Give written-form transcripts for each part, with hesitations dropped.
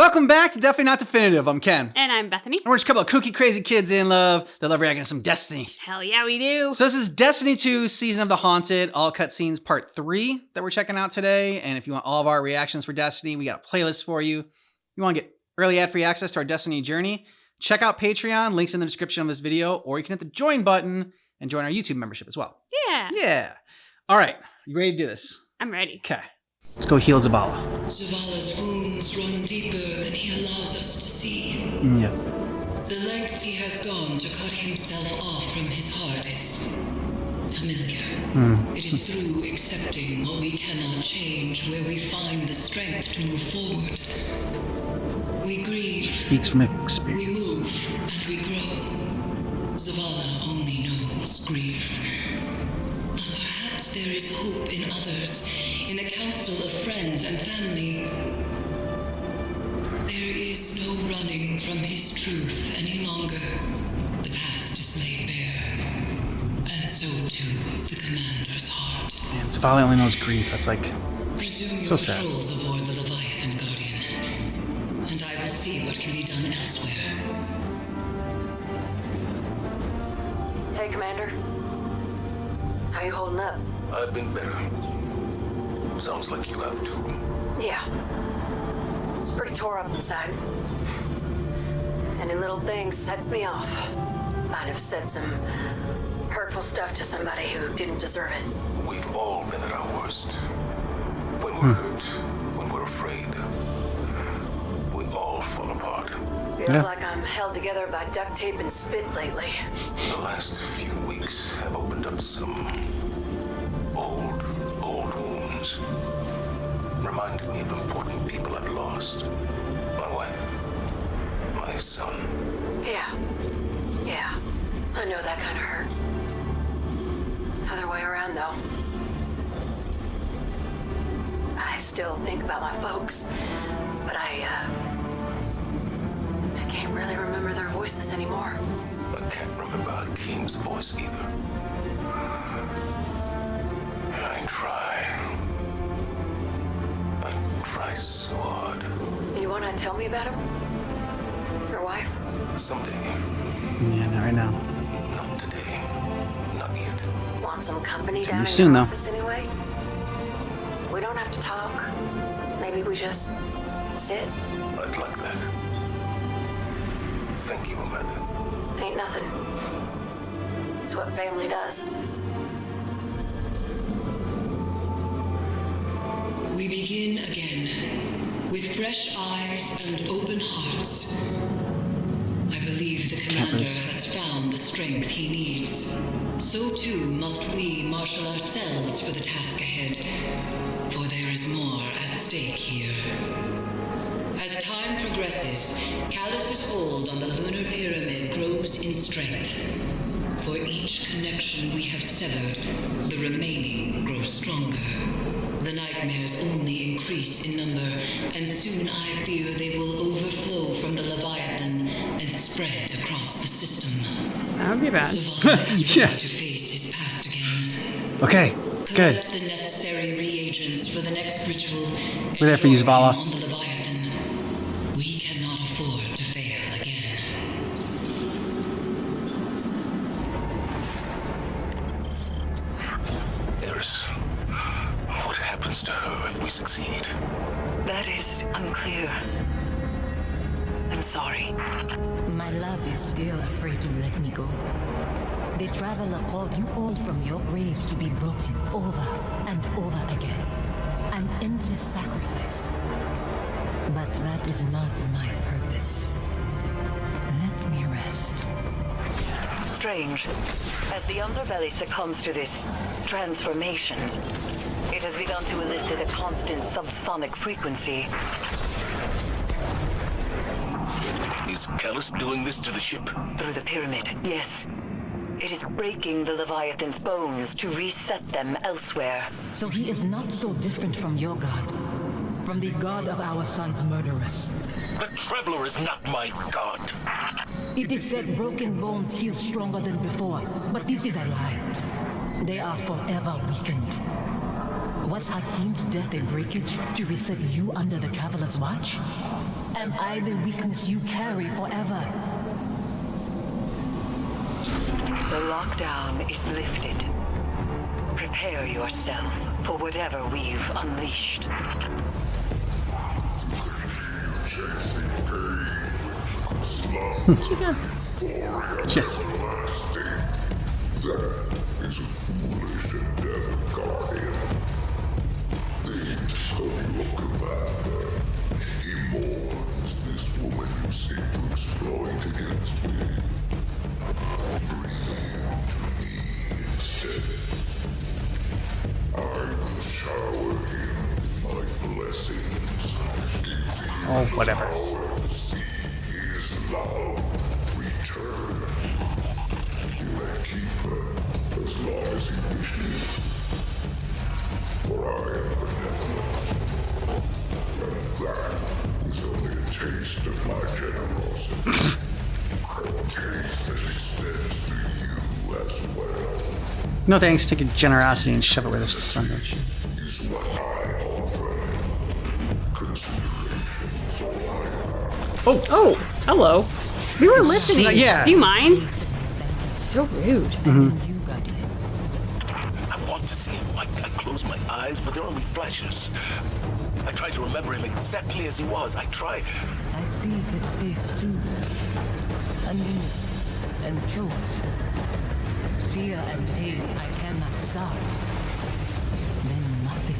Welcome back to Definitely Not Definitive. I'm Ken. And I'm Bethany. And we're just a couple of kooky, crazy kids in love that love reacting to some Destiny. Hell yeah, we do. So this is Destiny 2, Season of the Haunted, all cutscenes part 3 that we're checking out today. And if you want all of our reactions for Destiny, we got a playlist for you. If you want to get early ad-free access to our Destiny journey, check out Patreon, links in the description of this video, or you can hit the join button and join our YouTube membership as well. Yeah. All right, you ready to do this? I'm ready. Okay. Let's go heal Zavala. Zavala's wounds run deeper than he allows us to see. Yep. The lengths he has gone to cut himself off from his heart is familiar. It is through accepting what we cannot change where we find the strength to move forward. We grieve. Speaks from We experience. move and we grow. Zavala only knows grief. But perhaps there is hope in others, in the council of friends and family. There is no running from his truth any longer. The past is laid bare. And so too the commander's heart. Man, Zavala only knows grief. That's like Resume so your sad. patrols aboard the Leviathan, Guardian. And I will see what can be done elsewhere. Hey, Commander. How you holding up? I've been better. Sounds like you have too. Yeah. Pretty tore up inside. Any little thing sets me off. Might have said some hurtful stuff to somebody who didn't deserve it. We've all been at our worst. When we're hurt, when we're afraid, we all fall apart. Feels Yeah. like I'm held together by duct tape and spit lately. The last few weeks have opened up some old wounds. Reminded me of important people I've lost. My wife, my son. Yeah. I know that kind of hurt. Other way around, though. I still think about my folks, but I can't really remember their voices anymore. I can't remember Hakeem's voice either. I try so hard. You want to tell me about him? Your wife? Someday, yeah, not right now. not today, not yet. Want some company Can down be in soon, your though. office anyway? We don't have to talk. Maybe we just sit. I'd like that. Thank you, Amanda. Ain't nothing. It's what family does. We begin again, with fresh eyes and open hearts. I believe the commander has found the strength he needs. So too must we marshal ourselves for the task ahead, for there is more at stake here. As time progresses, Callus's hold on the lunar pyramid grows in strength. For each connection we have severed, the remaining grows stronger. The nightmares only increase in number, and soon I fear they will overflow from the Leviathan and spread across the system. That would be bad. Zavala is Yeah. ready to face his past again. Okay, good. Collect the necessary reagents for the next ritual. We're there for you, and Zavala. join on the Leviathan. We cannot afford to fail again. Eris, what happens to her if we succeed? That is unclear. I'm sorry. My love is still afraid to let me go. The Traveler called you all from your graves to be broken over and over again. An endless sacrifice. But that is not my purpose. Let me rest. Strange. As the underbelly succumbs to this transformation, it has begun to elicit a constant subsonic frequency. Is Callus doing this to the ship? Through the pyramid, yes. It is breaking the Leviathan's bones to reset them elsewhere. So he is not so different from your god. From the god of our son's murderers. The Traveler is not my god. It is said broken bones heal stronger than before, but this is a lie. They are forever weakened. Was Hakim's death a breakage to reset you under the Traveler's watch? Am I the weakness you carry forever? The lockdown is lifted. Prepare yourself for whatever we've unleashed. Chasing pain when you could slum Yeah. everlasting. That is a foolish endeavor, Guardian. Think of your commander. He mourns this woman you seek to exploit against me. Bring him to me instead. I will shower him with my blessings. Give him Oh, whatever. power to see his love return. You may keep her as long as he wishes. For I am benevolent. And that is only a taste of my generosity. A taste that extends to you as well. No thanks, take your generosity and shove it where there's the sun don't shine. Is what I offer. Consideration is all I have. Oh, hello. We were listening. yeah. Do you mind? So rude. You, Guardian. I want to see him. I close my eyes, but they're only flashes. I try to remember him exactly as he was. I try. I see his face too. Unused and choked. Fear and pain I cannot stop. Then nothing.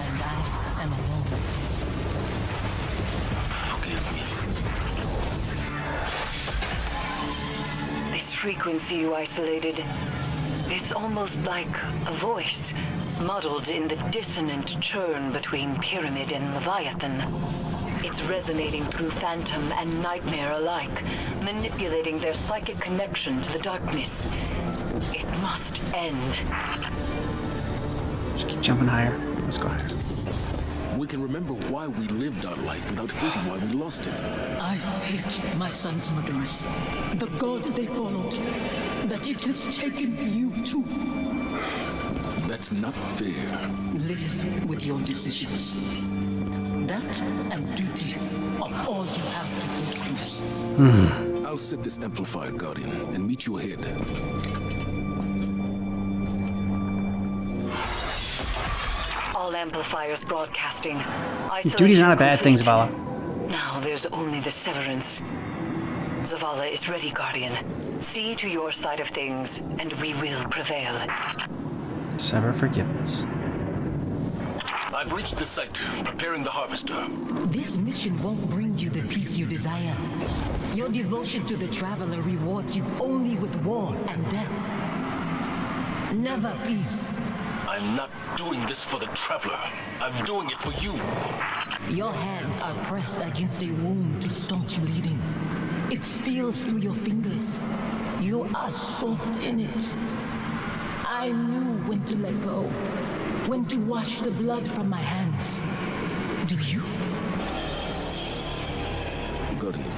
And I am alone. Forgive me. This frequency you isolated, it's almost like a voice, muddled in the dissonant churn between Pyramid and Leviathan. It's resonating through Phantom and Nightmare alike, manipulating their psychic connection to the darkness. It must end. Just keep jumping higher. Let's go higher. We can remember why we lived our life without hating why we lost it. I hate my son's murderers. The god they followed. That it has taken you too. That's not fair. Live with your decisions. That and duty are all you have to hold close. I'll set this amplifier, Guardian, and meet you ahead. All amplifiers broadcasting. Duty's not a bad thing, Isolation Zavala. complete. Now there's only the severance. Zavala is ready, Guardian. See to your side of things, and we will prevail. Sever forgiveness. I've reached the site, preparing the harvester. This mission won't bring you the peace you desire. Your devotion to the Traveler rewards you only with war and death. Never peace. I'm not doing this for the Traveler. I'm doing it for you. Your hands are pressed against a wound to staunch bleeding. It steals through your fingers. You are soaked in it. I knew when to let go, when to wash the blood from my hands. Do you? Guardian.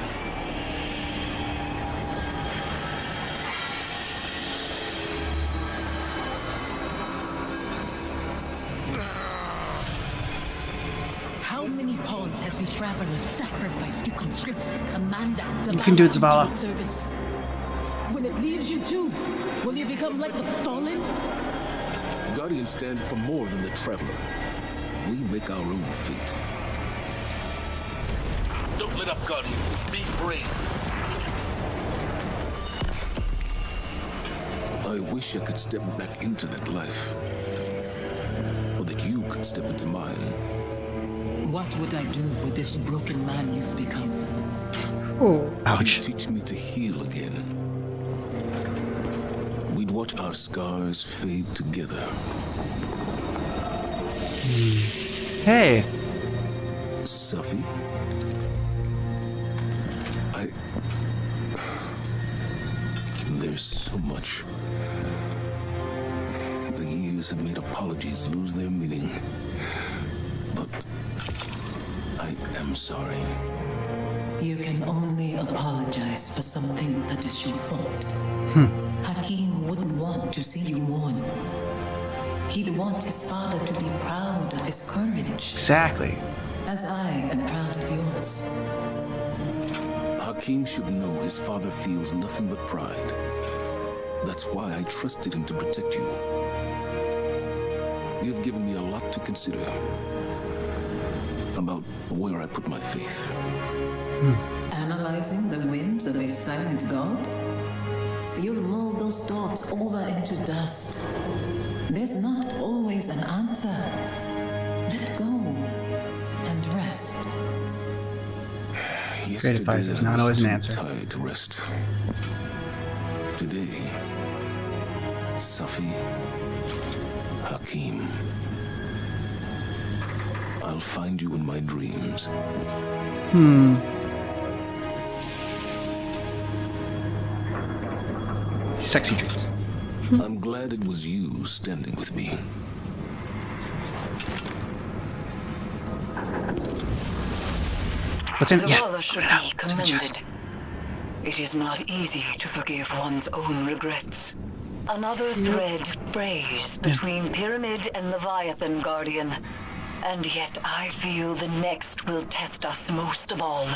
How many pods has the Traveler sacrificed to conscript Commander? You can do it, Zavala. Service. When it leaves you too, will you become like the Fallen? Guardians stand for more than the Traveler. We make our own fate. Don't let up, Guardian. Be brave. I wish I could step back into that life. Or that you could step into mine. What would I do with this broken man you've become? Oh, Ouch. You'd teach me to heal again. We'd watch our scars fade together. Hey. Suffy? There's so much. The years have made apologies lose their meaning. But I am sorry. You can only apologize for something that is your fault. Hakim wouldn't want to see you mourn. He'd want his father to be proud of his courage, Exactly. as I am proud of yours. Hakim should know his father feels nothing but pride. That's why I trusted him to protect you. You've given me a lot to consider about where I put my faith. Analyzing the whims of a silent god? You'll mold those thoughts over into dust. There's not always an answer. Let go and rest. Great advice is not always an answer. Tired to rest. Today, Safi, Hakim, I'll find you in my dreams. Sexy dreams. I'm glad it was you standing with me. What's in? Yeah. Zavala should be commended. It is not easy to forgive one's own regrets. Another thread frays between Pyramid and Leviathan, Guardian. And yet I feel the next will test us most of all.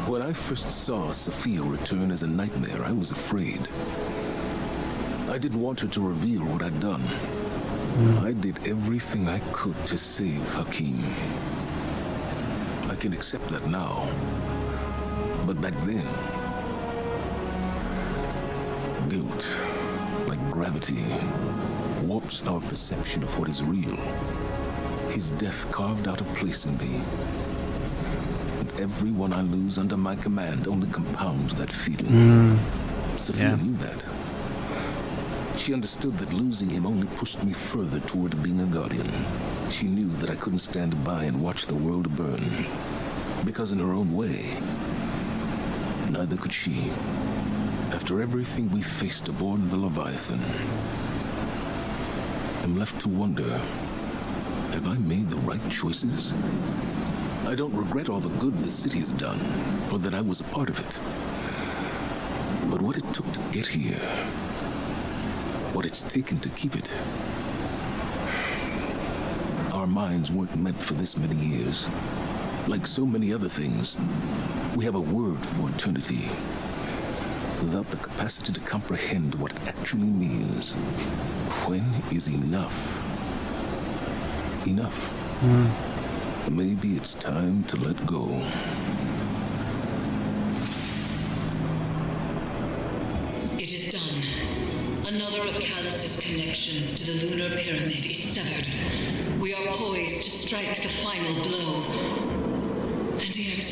When I first saw Sophia return as a nightmare, I was afraid. I didn't want her to reveal what I'd done. I did everything I could to save Hakim. I can accept that now. But back then, guilt, like gravity, warps our perception of what is real. His death carved out a place in me. And everyone I lose under my command only compounds that feeling. Sophia knew that. She understood that losing him only pushed me further toward being a guardian. She knew that I couldn't stand by and watch the world burn. Because in her own way, neither could she. After everything we faced aboard the Leviathan, I'm left to wonder, have I made the right choices? I don't regret all the good the city has done, or that I was a part of it. But what it took to get here, what it's taken to keep it. Our minds weren't meant for this many years. Like so many other things, we have a word for eternity, without the capacity to comprehend what it actually means. When is enough? Enough. Maybe it's time to let go. It is done. Another of Callus's connections to the lunar pyramid is severed. We are poised to strike the final blow. And yet,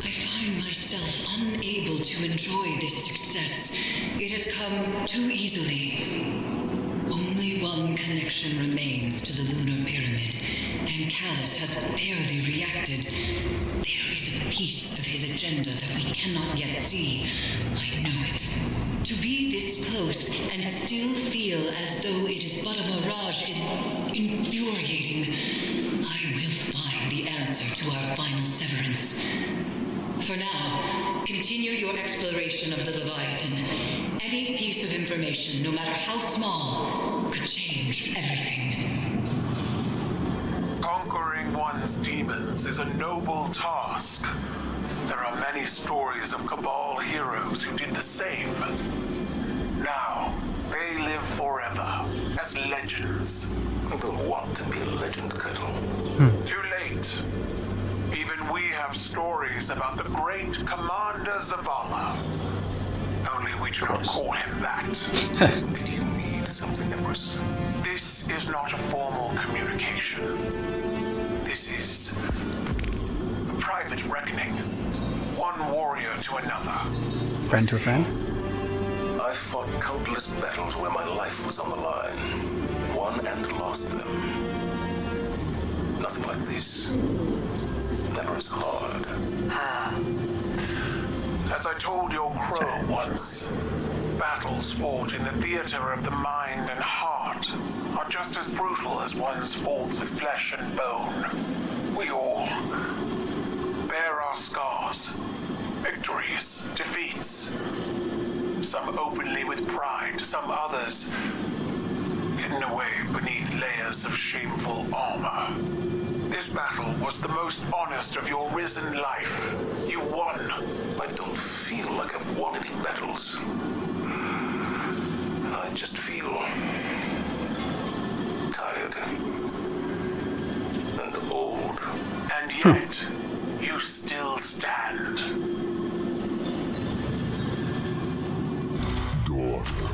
I find myself unable to enjoy this success. It has come too easily. Only one connection remains to the lunar pyramid, and Callus has barely reacted. There is a piece of his agenda that we cannot yet see. I know it. To be this close and still feel as though it is but a mirage is infuriating. I will find the answer to our final severance. For now, continue your exploration of the Leviathan. Any piece of information, no matter how small, could change everything. Conquering one's demons is a noble task. There are many stories of Cabal heroes who did the same. Now, they live forever as legends. I don't want to be a legend, Kettle. Too late. Even we have stories about the great Commander Zavala. Only we do not call him that. Did you need something, Empress? This is not a formal communication. This is a private reckoning. One warrior to another. Friend to a friend? I fought countless battles where my life was on the line. Won and lost them. Nothing like this. Never as hard. As I told your crow once, battles fought in the theater of the mind and heart are just as brutal as ones fought with flesh and bone. We all bear our scars, victories, defeats. Some openly with pride, some others hidden away beneath layers of shameful armor. This battle was the most honest of your risen life. You won. I don't feel like I've won any battles. I just feel tired and old. And yet, you still stand. Daughter,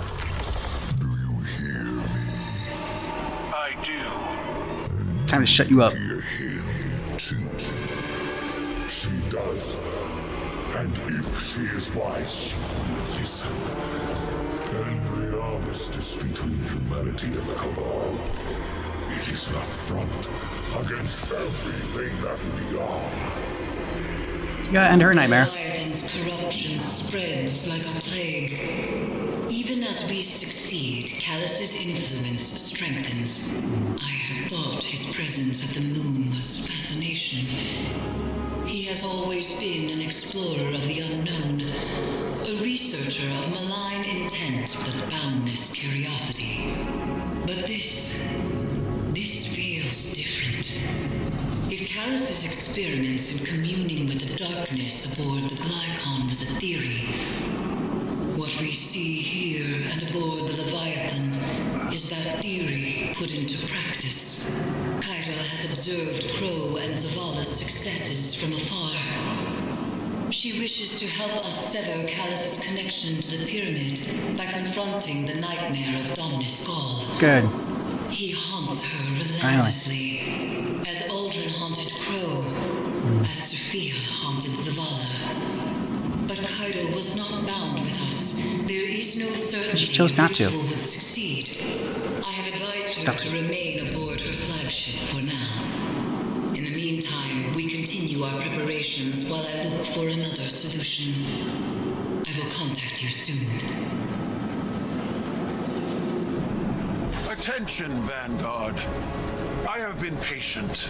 do you hear me? I do. Time to shut you up. Hear him too. She does. And if she is wise, she will listen. And the armistice between humanity and the Cabal, it is an affront against everything that we are. You gotta end her nightmare. Leviathan's corruption spreads like a plague. Even as we succeed, Callus's influence strengthens. I had thought his presence at the moon was fascination. He has always been an explorer of the unknown, a researcher of malign intent but boundless curiosity. But this feels different. If Callus's experiments in communing with the darkness aboard the Glykon was a theory, what we see here and aboard the Leviathan is that theory put into practice. Keitel has observed Crow and Zavala's successes from afar. She wishes to help us sever Callus's connection to the pyramid by confronting the nightmare of Dominus Gaul. Good. He haunts her relentlessly, as Aldrin haunted Crow, as Sophia haunted Zavala. But Keitel was not bound with us. There is no certainty She chose not to. the ritual would succeed. I have advised her to remain aboard her flagship for now. In the meantime, we continue our preparations while I look for another solution. I will contact you soon. Attention, Vanguard. I have been patient.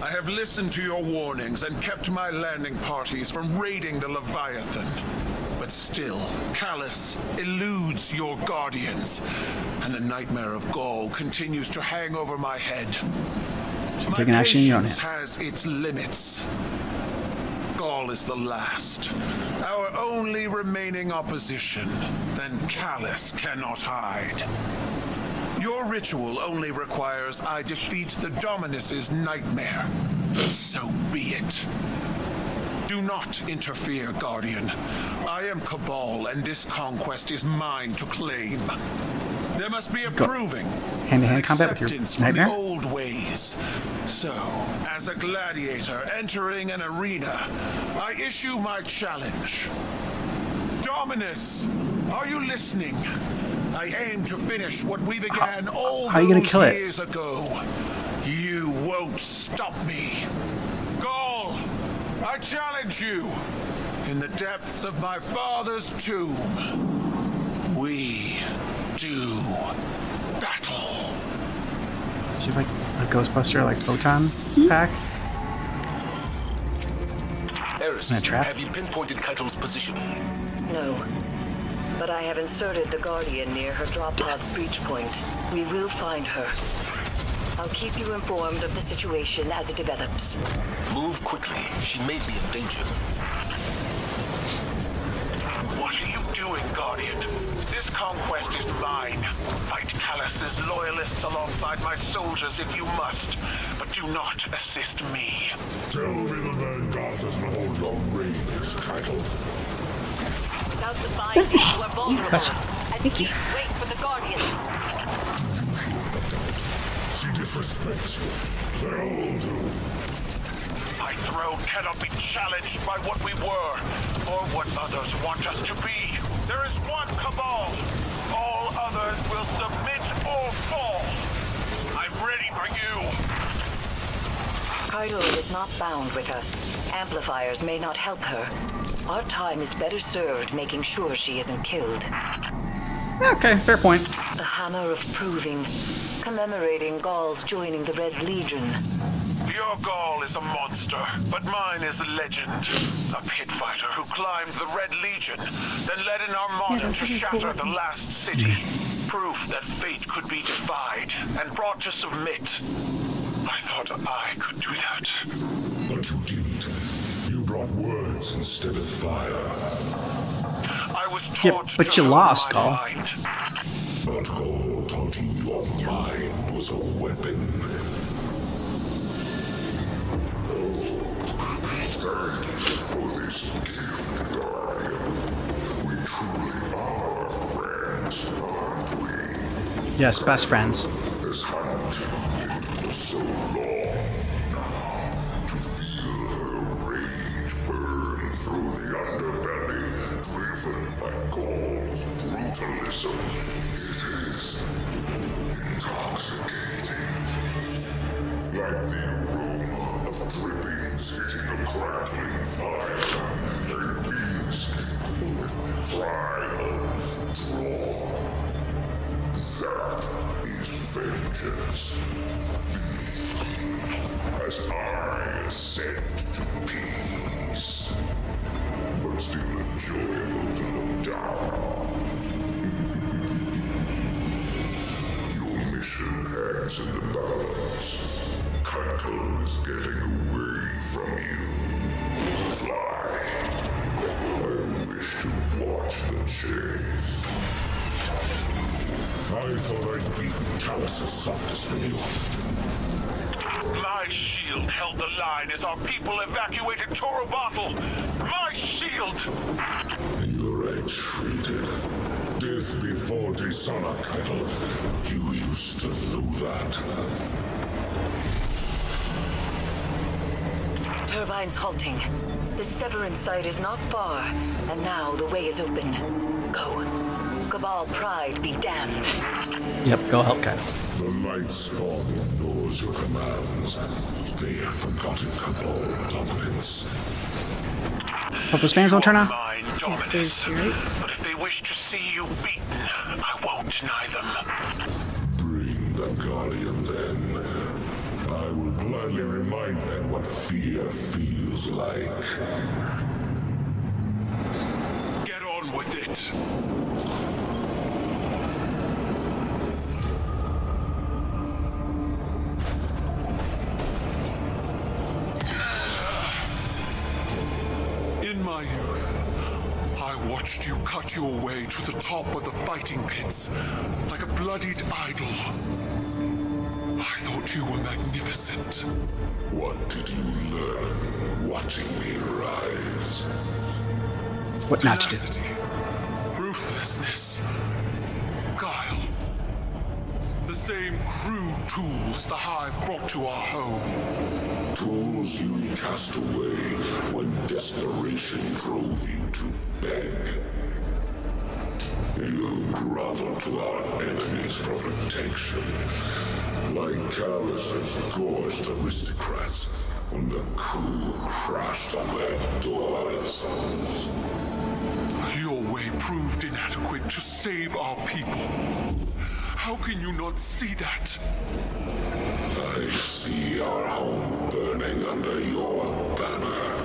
I have listened to your warnings and kept my landing parties from raiding the Leviathan. But still, Callus eludes your guardians, and the nightmare of Gaul continues to hang over my head. My taking action in your own patience hands. has its limits. Gaul is the last, our only remaining opposition. Then Callus cannot hide. Your ritual only requires I defeat the Dominus's nightmare. So be it. Do not interfere, Guardian. I am Cabal, and this conquest is mine to claim. There must be a proving, Hand-to-hand combat with your acceptance from nightmare? the old ways. So, as a gladiator entering an arena, I issue my challenge. Dominus, are you listening? I aim to finish what we began all how are you gonna those kill it? years ago. You won't stop me. Gaul, I challenge you. In the depths of my father's tomb, we do battle. Is she like a Ghostbuster, like photon pack? Eris, In a trap? have you pinpointed Keitel's position? No. But I have inserted the Guardian near her drop pod's breach point. We will find her. I'll keep you informed of the situation as it develops. Move quickly. She may be in danger. What are you doing, Guardian? This conquest is mine. Fight Callus's loyalists alongside my soldiers if you must, but do not assist me. Tell me the Vanguard doesn't hold long range, Keitel. Without the binding, you are vulnerable. And please wait for the Guardian. She disrespects you. They all do. My throne cannot be challenged by what we were, or what others want us to be. There is one Cabal. All others will submit or fall. I'm ready for you. Keitel is not bound with us. Amplifiers may not help her. Our time is better served making sure she isn't killed. Okay, fair point. A hammer of proving, commemorating Gaul's joining the Red Legion. Your Gaul is a monster, but mine is a legend. A pit fighter who climbed the Red Legion, then led an armada to shatter the last city. Proof that fate could be defied and brought to submit. I thought I could do that. But you didn't. You brought words instead of fire. I was taught but to you hone lost, my Gaul. mind. But Gaul taught you your mind was a weapon. Thank you for this gift, Guardian. We truly are friends, aren't we? Yes, best friends. This hunt is so long now. To feel her rage burn through the underbelly, driven by Gaul's brutalism, it is intoxicating. Like the aroma of drippings hitting a crackling fire, an inescapable primal draw. That is vengeance. Beneath me, as I ascend to peace. But still enjoyable to look down. Your mission hangs in the balance. Keitel is getting away from you. Fly. I wish to watch the chase. I thought I'd beaten Callus' softest for you. My shield held the line as our people evacuated Torobatl. My shield! You're retreated. Death before dishonor, Keitel. You used to know that. Turbines halting. The Severance site is not far, and now the way is open. Go. Cabal pride be damned. Yep, go help Keitel. The light spawn ignores your commands. They have forgotten Cabal dominance. Hope those fans don't turn on. Mine dominance. But if they wish to see you beaten, I won't deny them. Bring the Guardian then. I will gladly remind them what fear feels like. Get on with it. In my youth, I watched you cut your way to the top of the fighting pits, like a bloodied idol. I thought you were magnificent. What did you learn watching me rise? What not to do. Tenacity, ruthlessness, guile. The same crude tools the Hive brought to our home. Tools you cast away when desperation drove you to beg. You grovel to our enemies for protection, like Callus's gorged aristocrats when the coup crashed on their doors. Your way proved inadequate to save our people. How can you not see that? I see our home burning under your banner.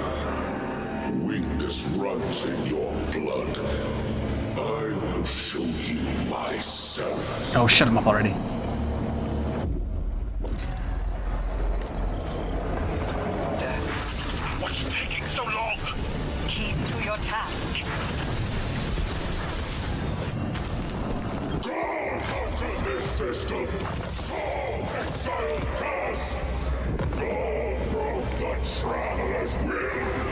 Weakness runs in your blood. I will show you myself. Oh, shut him up already. What's taking so long? Keep to your task. God, conquer this system! All exiled curse! God broke the Traveler's will!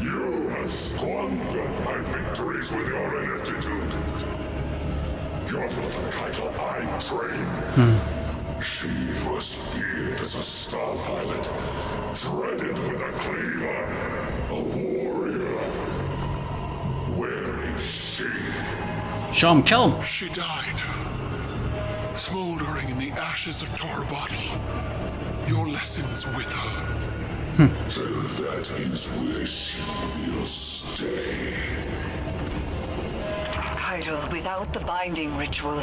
You have squandered my victories with your ineptitude. You're not the Keitel I trained. She was feared as a star pilot, dreaded with a cleaver, a warrior. Where is she? Show him, kill him. She died, smoldering in the ashes of Torobatl. Your lessons with her. So that is where she will stay. Keitel, without the binding ritual,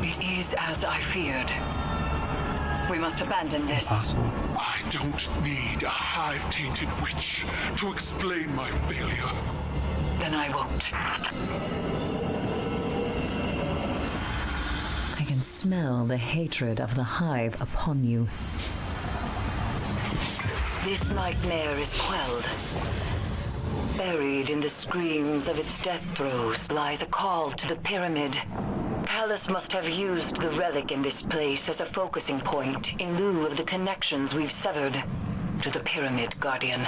it is as I feared. We must abandon this. Possible. I don't need a hive-tainted witch to explain my failure. Then I won't. I can smell the hatred of the hive upon you. This nightmare is quelled. Buried in the screams of its death throes lies a call to the pyramid. Callus must have used the relic in this place as a focusing point in lieu of the connections we've severed to the Pyramid Guardian.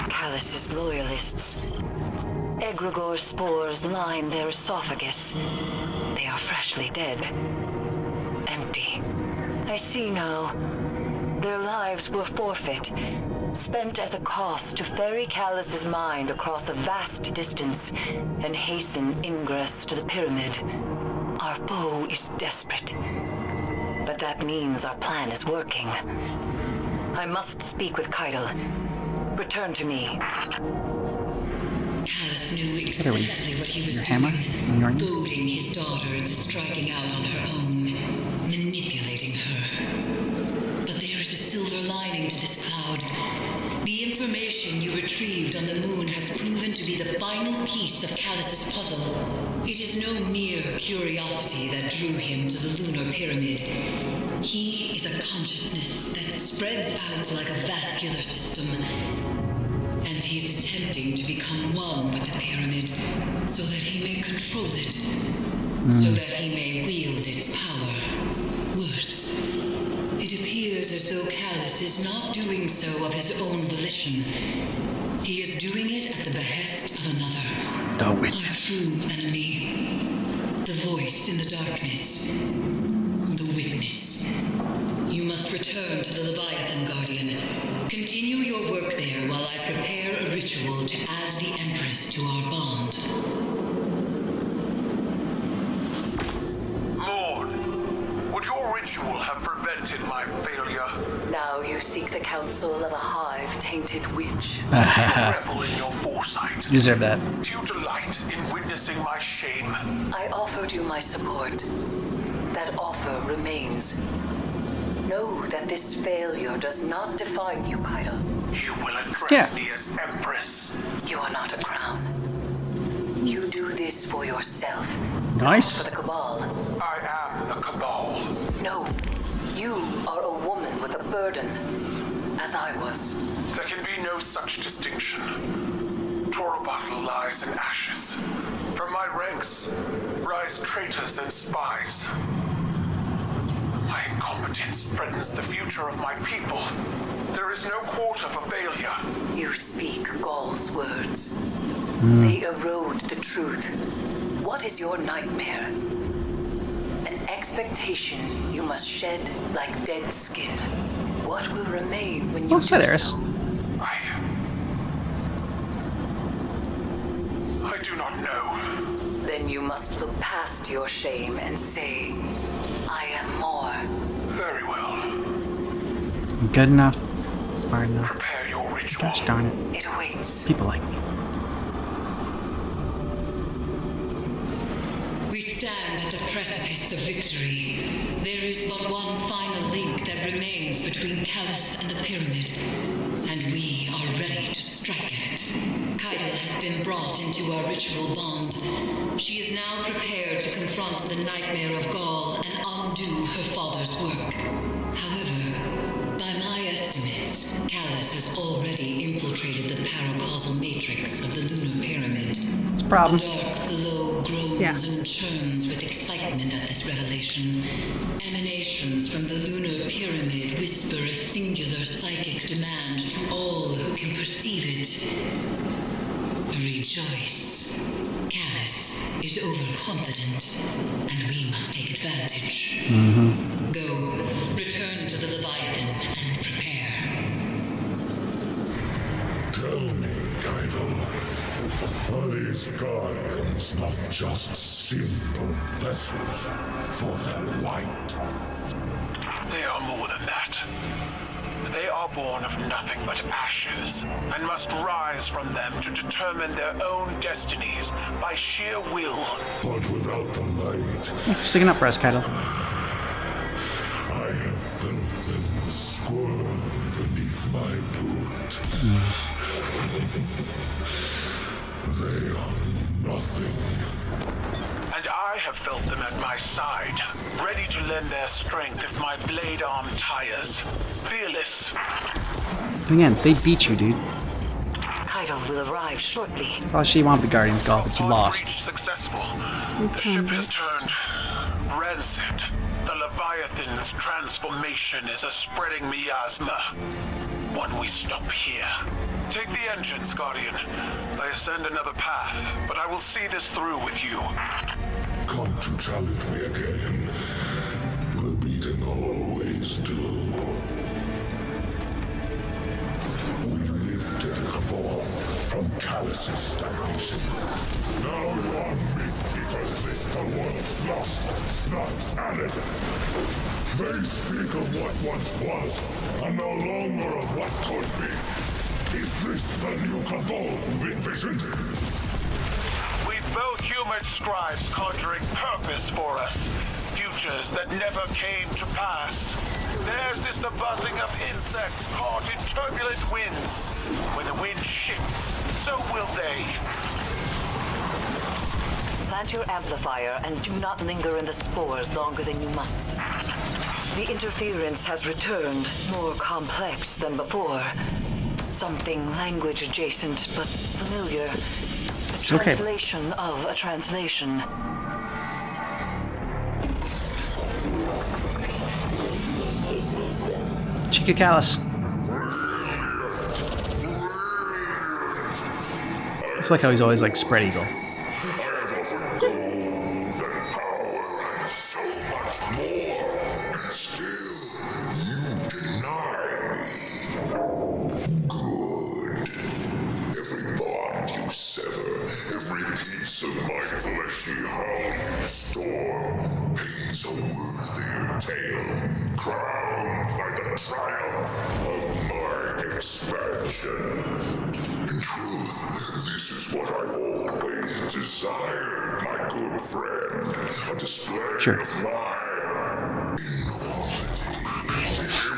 Callus's loyalists. Egregore spores line their esophagus. They are freshly dead. Empty. I see now. Their lives were forfeit, spent as a cost to ferry Callus's mind across a vast distance and hasten ingress to the pyramid. Our foe is desperate, but that means our plan is working. I must speak with Keitel. Return to me. Callus knew exactly what he was hammer? doing, goading his daughter into striking out on her own, manipulating her. But there is a silver lining to this cloud. The information you retrieved on the moon has proven to be the final piece of Callus's puzzle. It is no mere curiosity that drew him to the lunar pyramid. He is a consciousness that spreads out like a vascular system. And he is attempting to become one with the pyramid so that he may control it, so that he may wield its power. Worse, it appears as though Callus is not doing so of his own volition. He is doing it at the behest of another. The witness. Our true enemy. The voice in the darkness. The witness. You must return to the Leviathan Guardian. Continue your work there while I prepare a ritual to add the Empress to our bond. Morn, would your ritual have prevented my failure? Now you seek the counsel of a hive-tainted witch. Revel in your foresight. You deserve that. Do you delight in witnessing my shame? I offered you my support. That offer remains. Know that this failure does not define you, Keitel. You will address me as Empress. You are not a crown. You do this for yourself. Nice. For the Cabal. I am the Cabal. No. You are a woman with a burden. As I was. There can be no such distinction. Torobatl lies in ashes. From my ranks rise traitors and spies. My incompetence threatens the future of my people. There is no quarter for failure. You speak Gaul's words. They erode the truth. What is your nightmare? An expectation you must shed like dead skin. What will remain when you Well said, do Eris. so? I do not know. Then you must look past your shame and say, I am more. Very well. Good enough. Smart enough. Prepare your ritual. Gosh darn it. It awaits. People like me. We stand at the precipice of victory. There is but one final link that remains between Callus and the pyramid, and we are ready to strike at it. Keitel has been brought into our ritual bond. She is now prepared to confront the nightmare of Gaul and undo her father's work. However, by my estimates, Callus has already infiltrated the paracausal matrix of the lunar pyramid. It's a problem. The dark below groans and churns with excitement at this revelation. Emanations from the lunar pyramid whisper a singular psychic demand to all who can perceive it. Rejoice. Callus is overconfident, and we must take advantage. Go, return to the Leviathan, and prepare. Tell me, Keitel, are these guardians not just simple vessels for their light? They are more than that. They are born of nothing but ashes, and must rise from them to determine their own destinies by sheer will. But without the light, Sticking up for us, Keitel. squirm beneath my boot. They are nothing. And I have felt them at my side, ready to lend their strength if my blade arm tires. Fearless. Again, they beat you, dude. Kaido will arrive shortly. Oh, she wanted the Guardians Gall, but you lost. Breach successful. The ship has turned rancid. The Leviathan's transformation is a spreading miasma. When we stop here, take the engines, Guardian. I ascend another path, but I will see this through with you. Come to challenge me again. The beaten always do. We lifted the cabal from Callus's stagnation. Now you are meat because this the world's lost, not added. They speak of what once was, and no longer of what could be. Is this the new cabal you've envisioned? We've both humored scribes conjuring purpose for us. Futures that never came to pass. Theirs is the buzzing of insects caught in turbulent winds. When the wind shifts, so will they. Plant your amplifier and do not linger in the spores longer than you must. The interference has returned, more complex than before. Something language adjacent but familiar. A translation of a translation. Chica Callus. It's like how he's always like spread eagle. I have offered gold and power and so much more, and still you deny me. Good. Every bond you sever, every piece of my fleshy hull you store, paints a worthier tale, crowned by the triumph of my expansion. In truth, this is what I always desired, my good friend. A display of my enormity,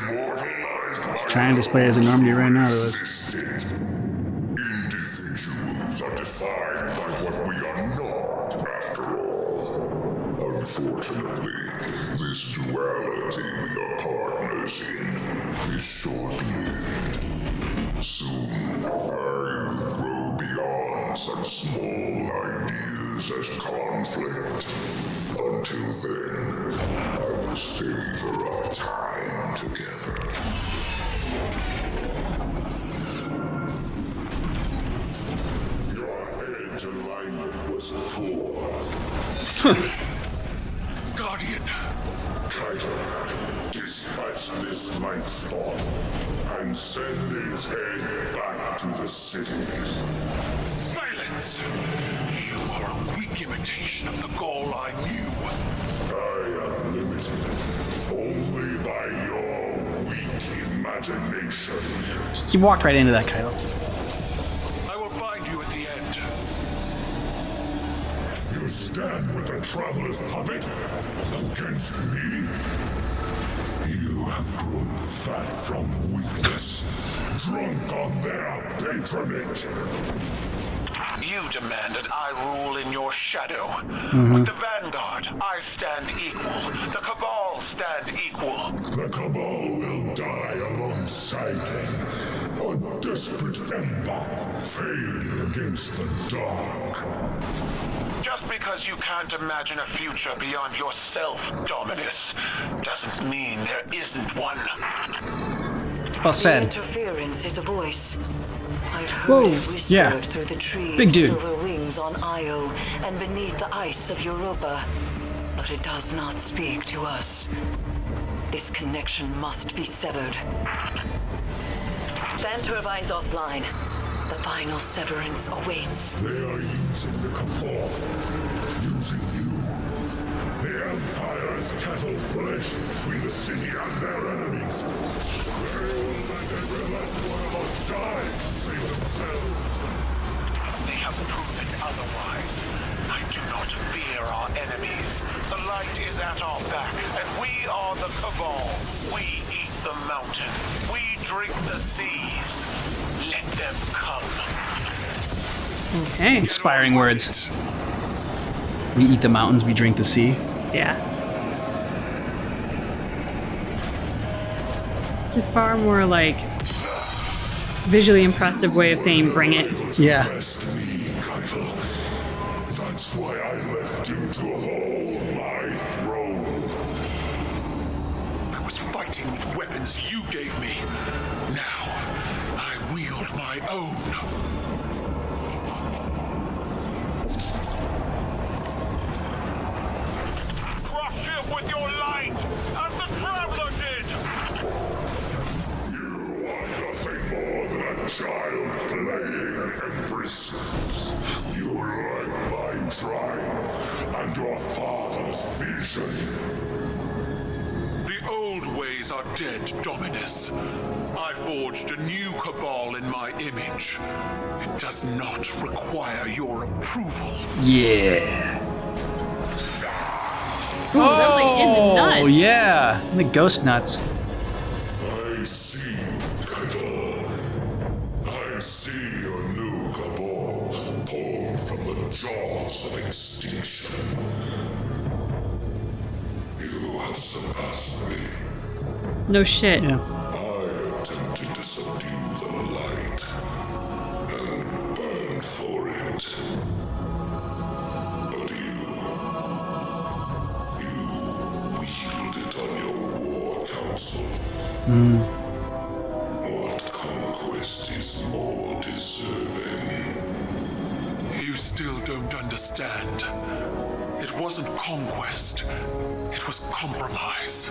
immortalized by Trying to display his enormity right now to us. existed. Individuals are defined by what we are not, after all. Unfortunately, this duality we are partners in is short-lived. Soon, I will grow beyond such small ideas as conflict. Until then, I will savor our time together. Your edge alignment was poor. Guardian! Kaido, dispatch this light spawn and send its head back to the city. Silence! You are a weak imitation of the Gaul I knew. I am limited only by your weak imagination. He walked right into that, Kaido. I will find you at the end. You stand with the Traveler's puppet against me? You have grown fat from weakness, drunk on their patronage. You demanded I rule in your shadow. With the Vanguard, I stand equal. The Cabal stand equal. The Cabal will die alongside them. A desperate ember fading against the dark. Just because you can't imagine a future beyond yourself, Dominus, doesn't mean there isn't one. Well The said. interference is a voice. I've heard it whispered yeah. through the trees, Big dude. silver wings on Io, and beneath the ice of Europa. But it does not speak to us. This connection must be severed. Fan turbines offline. The final severance awaits. They are using the Cabal, using you. The Empire's cattle flesh between the city and their enemies. They will let every last one of us die to save themselves. They have proven otherwise. I do not fear our enemies. The light is at our back, and we are the Cabal. We eat the mountains. We drink the seas. Let them come. Okay. Inspiring words. We eat the mountains, we drink the sea. Yeah. It's a far more like visually impressive way of saying bring it. Yeah. Trust me, Keitel. That's why I left you to hold my throne. I was fighting with weapons you gave me. Now, I wield my own. Crush it with your light, as the Traveler did! You are nothing more than a child playing, Empress. You lack my drive and your father's vision. The old ways are dead, Dominus. I forged a new cabal in my image. It does not require your approval. Yeah. Ooh, that was like in the nuts. Oh, yeah. The ghost nuts. I see you, Keitel. I see your new cabal pulled from the jaws of extinction. You have surpassed me. No shit. Yeah. I attempted to subdue the light and burn for it. But you wielded on your war council. What conquest is more deserving? You still don't understand. It wasn't conquest. It was compromise.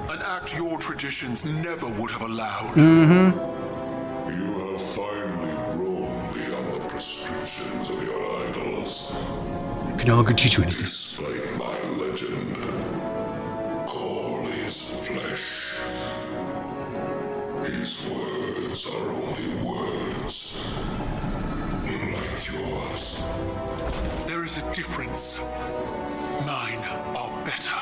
An act your traditions never would have allowed. You have finally grown beyond the prescriptions of your idols. I can no longer teach you anything. Despite my legend, Gaul is flesh. His words are only words, like yours. There is a difference. Mine are better.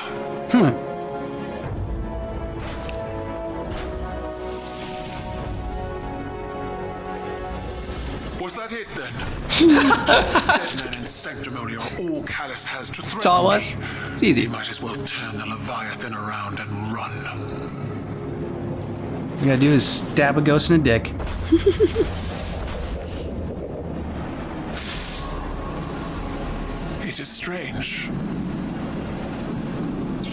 Was that it then? Deadman and sanctimony are all Callus has to threaten That's all it was. me. It's easy. He might as well turn the Leviathan around and run. All you gotta do is stab a ghost in a dick. It is strange.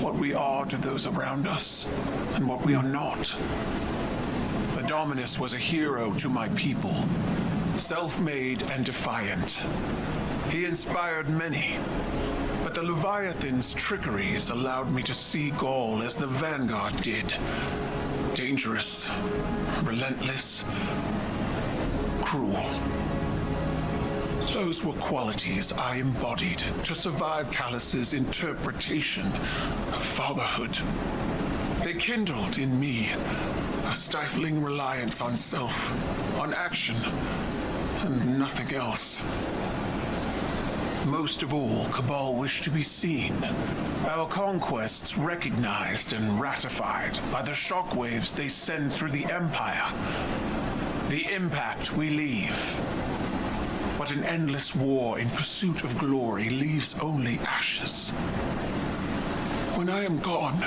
What we are to those around us, and what we are not. The Dominus was a hero to my people. Self-made and defiant. He inspired many. But the Leviathan's trickeries allowed me to see Gaul as the Vanguard did. Dangerous, relentless, cruel. Those were qualities I embodied to survive Callus's interpretation of fatherhood. They kindled in me a stifling reliance on self, on action, and nothing else. Most of all, Cabal wished to be seen. Our conquests recognized and ratified by the shockwaves they send through the Empire. The impact we leave. But an endless war in pursuit of glory leaves only ashes. When I am gone,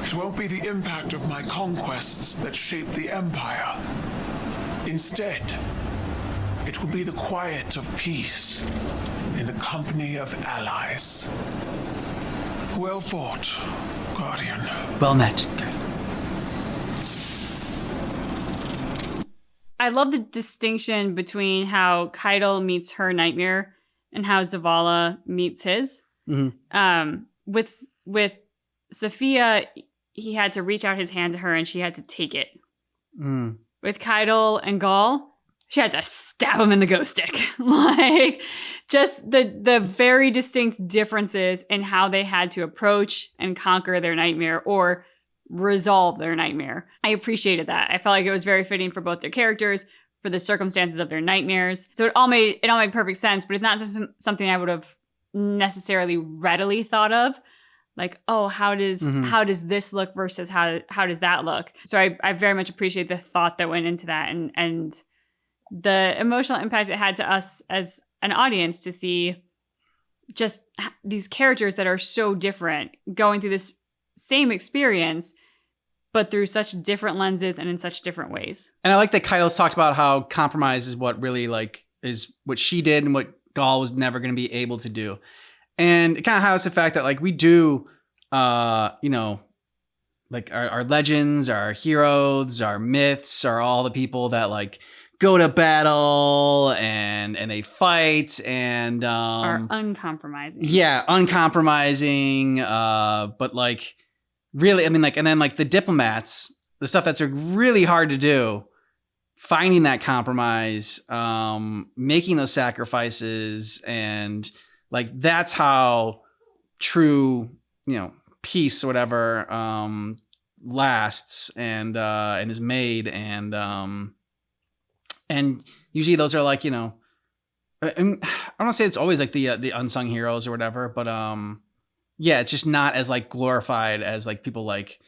it won't be the impact of my conquests that shape the Empire. Instead, it will be the quiet of peace in the company of allies. Well fought, Guardian. Well met. I love the distinction between how Keitel meets her nightmare and how Zavala meets his. With Sophia, he had to reach out his hand to her and she had to take it. With Keitel and Gaul, she had to stab him in the ghost stick. Like, just the very distinct differences in how they had to approach and conquer their nightmare or resolve their nightmare. I appreciated that. I felt like it was very fitting for both their characters, for the circumstances of their nightmares. So it all made perfect sense, but it's not something I would have necessarily readily thought of. like, oh, how does this look versus how does that look? So I very much appreciate the thought that went into that and the emotional impact it had to us as an audience to see just these characters that are so different going through this same experience, but through such different lenses and in such different ways. And I like that Kaido's talked about how compromise is what really like is what she did and what Gaul was never going to be able to do. And it kind of highlights the fact that like we do, you know, like our legends, our heroes, our myths are all the people that like go to battle and they fight and are uncompromising. Yeah, uncompromising. But like really, I mean, like, and then like the diplomats, the stuff that's really hard to do, finding that compromise, making those sacrifices, and like that's how true, you know, peace or whatever lasts and is made, and usually those are like, you know, I don't want to say it's always like the unsung heroes or whatever, but yeah, it's just not as like glorified as like people like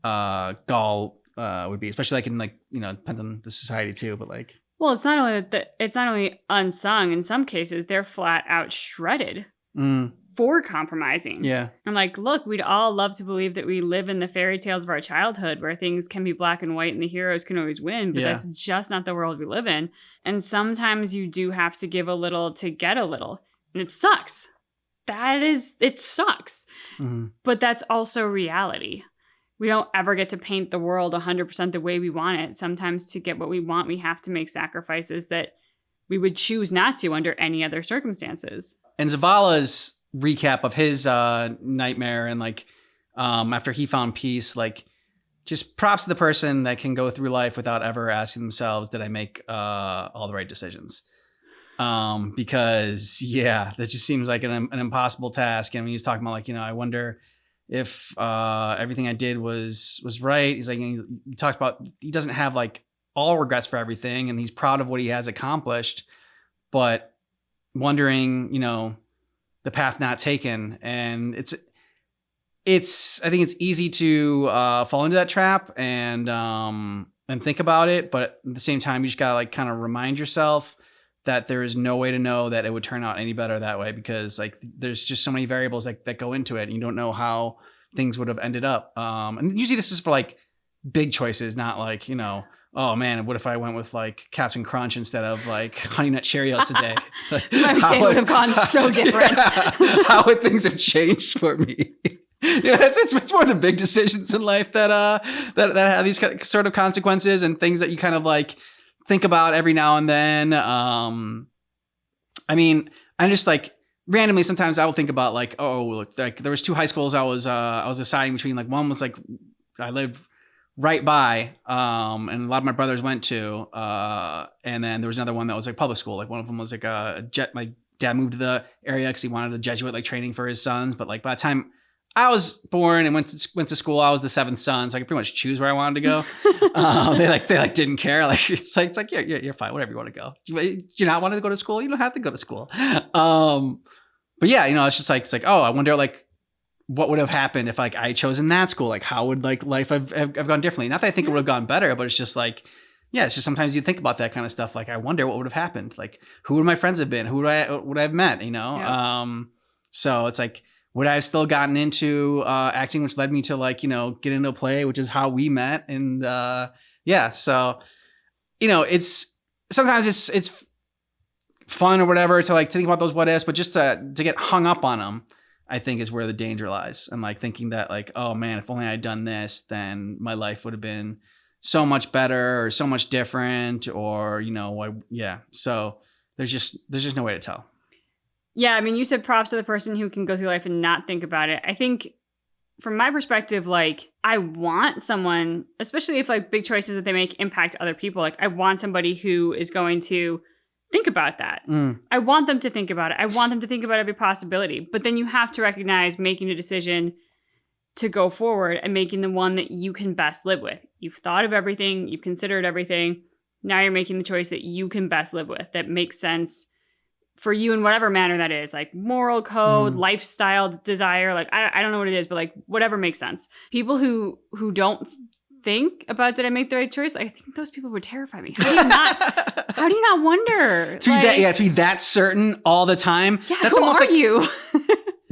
Gaul would be, especially like in like, you know, it depends on the society too, but like, well, it's not only unsung. In some cases, they're flat out shredded for compromising. Yeah. I'm like, look, we'd all love to believe that we live in the fairy tales of our childhood where things can be black and white and the heroes can always win, but that's just not the world we live in. And sometimes you do have to give a little to get a little, and it sucks. It sucks. Mm-hmm. But that's also reality. We don't ever get to paint the world 100% the way we want it. Sometimes to get what we want, we have to make sacrifices that we would choose not to under any other circumstances. And Zavala's recap of his nightmare and like after he found peace, like just props to the person that can go through life without ever asking themselves, did I make all the right decisions? Because yeah, that just seems like an impossible task. And when he's talking about like, you know, I wonder if everything I did was right. He's like, he talks about, he doesn't have like all regrets for everything, and he's proud of what he has accomplished, but wondering, you know, the path not taken. And I think it's easy to fall into that trap and think about it, but at the same time, you just gotta like kind of remind yourself that there is no way to know that it would turn out any better that way, because like there's just so many variables that go into it, and you don't know how things would have ended up. And usually this is for like big choices, not like, you know, oh man, what if I went with like Captain Crunch instead of like Honey Nut Cheerios today? My day would have gone so different. Yeah, how would things have changed for me? Yeah, it's more the big decisions in life that have these sort of consequences and things that you kind of like think about every now and then. I mean, I'm just like randomly sometimes I will think about like, oh, look, like there was two high schools I was deciding between. Like one was like I lived right by, and a lot of my brothers went to, and then there was another one that was like public school. Like one of them was like my dad moved to the area because he wanted a Jesuit like training for his sons. But like by the time I was born and went to school, I was the seventh son, so I could pretty much choose where I wanted to go. They didn't care. Like it's like you're fine, whatever you want to go. Do you not want to go to school? You don't have to go to school. But yeah, you know, it's like oh, I wonder like what would have happened if like I had chosen that school? Like how would like life have gone differently? Not that I think it would have gone better, but it's just like, yeah, it's just sometimes you think about that kind of stuff. Like I wonder what would have happened. Like who would my friends have been? Who would I have met? You know? Yeah. So it's like, would I have still gotten into acting, which led me to like, you know, get into a play, which is how we met. And yeah, so, you know, sometimes it's fun or whatever to like think about those what ifs, but just to get hung up on them, I think is where the danger lies. And like thinking that like, oh man, if only I had done this, then my life would have been so much better or so much different, or, you know, yeah. So there's just no way to tell. Yeah, I mean, you said props to the person who can go through life and not think about it. I think from my perspective, like I want someone, especially if like big choices that they make impact other people, like I want somebody who is going to think about that. I want them to think about it. I want them to think about every possibility. But then you have to recognize making a decision to go forward and making the one that you can best live with. You've thought of everything. You've considered everything. Now you're making the choice that you can best live with, that makes sense for you in whatever manner that is, like moral code, lifestyle desire, like I don't know what it is, but like whatever makes sense. People who don't think about, did I make the right choice? I think those people would terrify me. How do you not wonder? To be that certain all the time. Yeah, that's who almost are like you?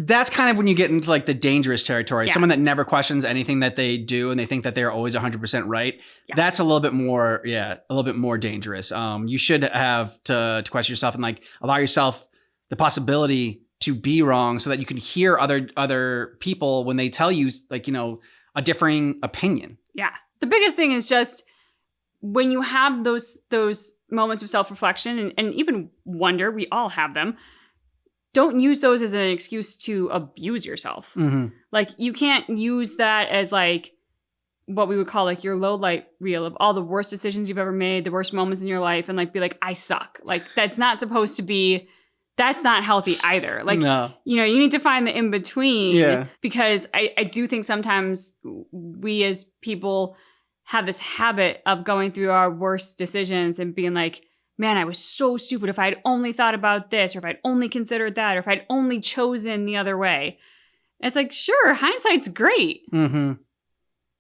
That's kind of when you get into like the dangerous territory. Yeah. Someone that never questions anything that they do and they think that they're always 100% right. Yeah. That's a little bit more dangerous. You should have to question yourself and like allow yourself the possibility to be wrong so that you can hear other people when they tell you like, you know, a differing opinion. Yeah. The biggest thing is just when you have those moments of self-reflection and even wonder, we all have them. Don't use those as an excuse to abuse yourself. Mm-hmm. Like you can't use that as like what we would call like your low light reel of all the worst decisions you've ever made, the worst moments in your life, and like be like, I suck. Like that's not supposed to be, that's not healthy either. Like, no. You know, you need to find the in between. Yeah. Because I do think sometimes we as people have this habit of going through our worst decisions and being like, man, I was so stupid. If I had only thought about this, or if I'd only considered that, or if I'd only chosen the other way. And it's like, sure, hindsight's great. Mm-hmm.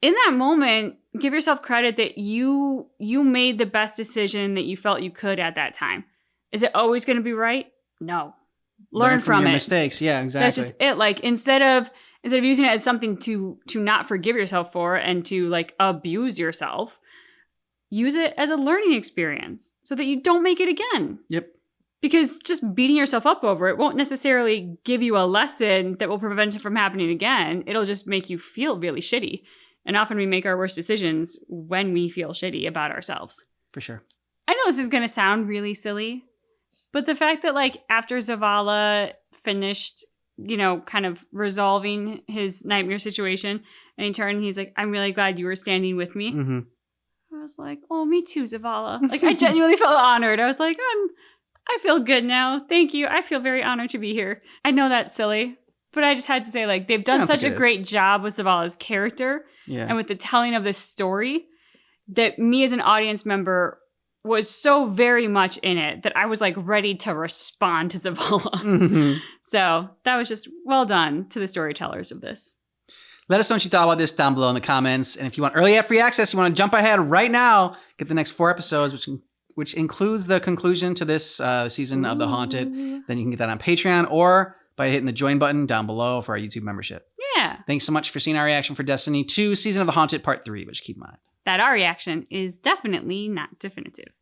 In that moment, give yourself credit that you made the best decision that you felt you could at that time. Is it always going to be right? No. Learn from your it. mistakes. Yeah, exactly. That's just it. Like instead of using it as something to not forgive yourself for and to like abuse yourself, use it as a learning experience so that you don't make it again. Yep. Because just beating yourself up over it won't necessarily give you a lesson that will prevent it from happening again. It'll just make you feel really shitty. And often we make our worst decisions when we feel shitty about ourselves. For sure. I know this is going to sound really silly, but the fact that like after Zavala finished, you know, kind of resolving his nightmare situation and he turned and he's like, I'm really glad you were standing with me. Mm-hmm. I was like, oh, me too, Zavala. Like I genuinely felt honored. I was like, I feel good now. Thank you. I feel very honored to be here. I know that's silly, but I just had to say like they've done such a great job with Zavala's character and with the telling of this story that me as an audience member was so very much in it that I was like ready to respond to Zavala. Mm-hmm. So that was just well done to the storytellers of this. Let us know what you thought about this down below in the comments. And if you want early free access, you want to jump ahead right now, get the next 4 episodes, which includes the conclusion to this season of The Haunted. Then you can get that on Patreon or by hitting the join button down below for our YouTube membership. Yeah. Thanks so much for seeing our reaction for Destiny 2, Season of the Haunted Part 3, which keep in mind that our reaction is definitely not definitive.